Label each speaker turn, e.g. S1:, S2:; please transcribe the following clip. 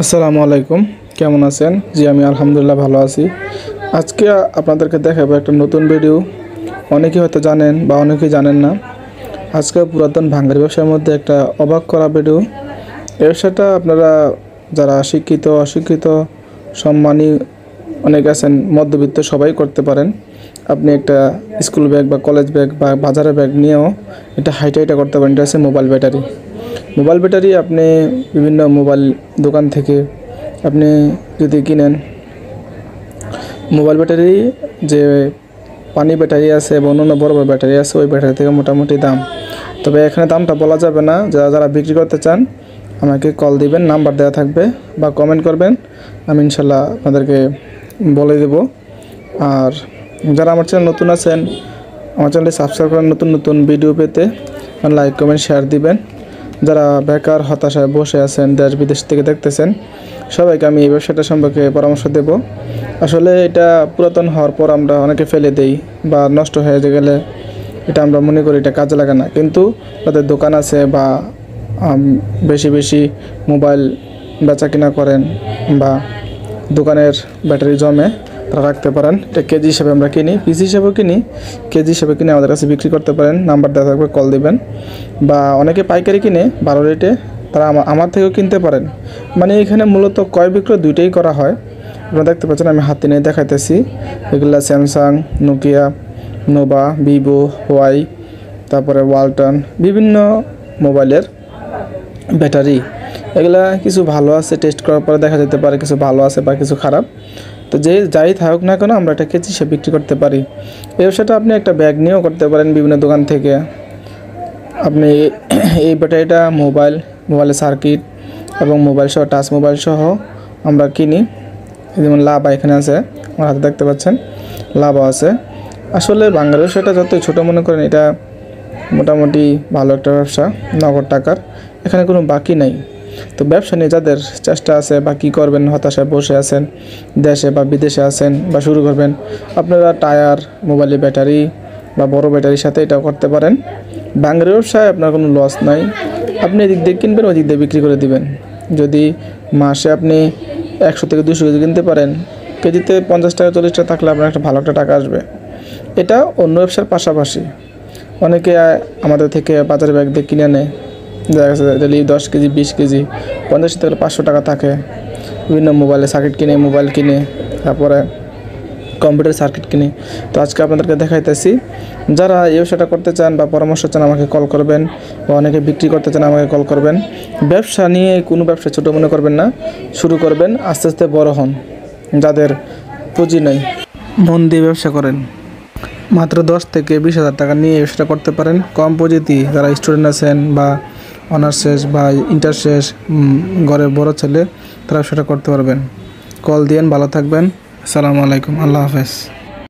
S1: আসসালামু আলাইকুম, কেমন আছেন? জি, আমি আলহামদুলিল্লাহ ভালো আছি। আজকে আপনাদেরকে দেখাবো একটা নতুন ভিডিও। অনেকেই হয়তো জানেন বা অনেকেই জানেন না। আজকে পুরাতন ভাঙ্গারি ব্যবসার মধ্যে একটা অবাক করা ভিডিও। এই ব্যবসাটা আপনারা যারা শিক্ষিত অশিক্ষিত সম্মানী অনেক আছেন, মধ্যবিত্ত সবাই করতে পারেন। আপনি একটা স্কুল ব্যাগ বা কলেজ ব্যাগ বা বাজারের ব্যাগ নিয়েও এটা হাইটা করতে পারেন। এটা হচ্ছে মোবাইল ব্যাটারি আপনি বিভিন্ন মোবাইল দোকান থেকে আপনি যদি কিনেন, মোবাইল ব্যাটারি যে পানি ব্যাটারি আছে এবং অন্যান্য বড় বড় ব্যাটারি আছে, ওই ব্যাটারি থেকে মোটামুটি দাম। তবে এখানে দামটা বলা যাবে না। যারা বিক্রি করতে চান আমাকে কল দিবেন, নাম্বার দেওয়া থাকবে, বা কমেন্ট করবেন, আমি ইনশাল্লাহ আপনাদেরকে বলে দেব। আর যারা আমার চ্যানেল নতুন আছেন, আমার চ্যানেলটি সাবস্ক্রাইব করেন নতুন নতুন ভিডিও পেতে, লাইক কমেন্ট শেয়ার দিবেন। যারা বেকার হতাশায় বসে আছেন, দেশ বিদেশ থেকে দেখতেছেন, সবাইকে আমি এই ব্যবসাটা সম্পর্কে পরামর্শ দেব। আসলে এটা পুরাতন হওয়ার পর আমরা অনেকে ফেলে দেই বা নষ্ট হয়ে গেলে এটা আমরা মনে করি এটা কাজে লাগে না, কিন্তু তাদের দোকান আছে বা বেশি বেশি মোবাইল বেচা কিনা করেন বা দোকানের ব্যাটারি জমে তারা রাখতে পারেন। এটা কেজি হিসাবে আমরা কিনি, পিস হিসাবেও কিনি, কেজি হিসাবে কিনে আমাদের কাছে বিক্রি করতে পারেন। নাম্বার দেওয়া থাকবে, কল দিবেন। বা অনেকে পাইকারি কিনে 12 রেটে, তারা আমার থেকেও কিনতে পারেন। মানে এখানে মূলত ক্রয় বিক্রয় দুইটাই করা হয়। আপনারা দেখতে পাচ্ছেন, আমি হাতে নিয়ে দেখাইতেছি। এগুলো Samsung, Nokia, Nova, Vivo, Y, তারপরে ওয়ালটন, বিভিন্ন মোবাইলের ব্যাটারি। এগুলা কিছু ভালো আছে, টেস্ট করার পরে দেখা যেতে পারে কিছু ভালো আছে বা কিছু খারাপ। তো যাই থাকুক না কেন, আমরা এটা কেজি হিসেবে বিক্রি করতে পারি। এই ব্যবসাটা আপনি একটা ব্যাগ নিয়েও করতে পারেন বিভিন্ন দোকান থেকে। আপনি এই ব্যাটারিটা মোবাইলের সার্কিট এবং মোবাইল সহ, টাচ মোবাইল সহ আমরা কিনি। যেমন লাভা এখানে আছে, আমার হাতে দেখতে পাচ্ছেন, লাভা আছে। আসলে বাংলার ব্যবসাটা যতই ছোটো মনে করেন, এটা মোটামুটি ভালো একটা ব্যবসা, নগদ টাকার, এখানে কোনো বাকি নাই। তো ব্যবসা নিয়ে যাদের চেষ্টা আছে বা কী করবেন, হতাশায় বসে আছেন, দেশে বা বিদেশে আছেন বা শুরু করবেন, আপনারা টায়ার, মোবাইলের ব্যাটারি বা বড় ব্যাটারির সাথে এটাও করতে পারেন। বাংলার ব্যবসায় আপনার কোনো লস নাই। আপনি এদিক দিয়ে কিনবেন, ওই দিক দিয়ে বিক্রি করে দিবেন। যদি মাসে আপনি 100 থেকে 200 কেজি কিনতে পারেন, কেজিতে 50 টাকা 40 টাকা থাকলে আপনার একটা ভালো একটা টাকা আসবে। এটা অন্য ব্যবসার পাশাপাশি। অনেকে আমাদের থেকে বাজারে ব্যাগ দিয়ে কিনে নেয়, দেখা গেছে ডেলি 10 কেজি 20 কেজি 50 থেকে 500 টাকা থাকে। বিভিন্ন মোবাইলে সার্কিট কিনে, মোবাইল কিনে, তারপরে কম্পিউটার সার্কিট কিনে। তো আজকে আপনাদেরকে দেখাইতেছি। যারা এই ব্যবসাটা করতে চান বা পরামর্শ চান আমাকে কল করবেন, বা অনেকে বিক্রি করতে চান আমাকে কল করবেন। ব্যবসা নিয়ে কোনো ব্যবসা ছোটো মনে করবেন না, শুরু করবেন, আস্তে আস্তে বড় হন। যাদের পুঁজি নেই, মন দিয়ে ব্যবসা করেন। মাত্র 10 থেকে 20,000 টাকা নিয়ে ব্যবসাটা করতে পারেন, কম পুঁজিতে। যারা স্টুডেন্ট আছেন বা অনার্স শেষ বা ইন্টার শেষ, ঘরের বড় ছেলে, তারা ব্যবসাটা করতে পারবেন। কল দিয়েন, ভালো থাকবেন। আসসালামু আলাইকুম, আল্লাহ হাফেজ।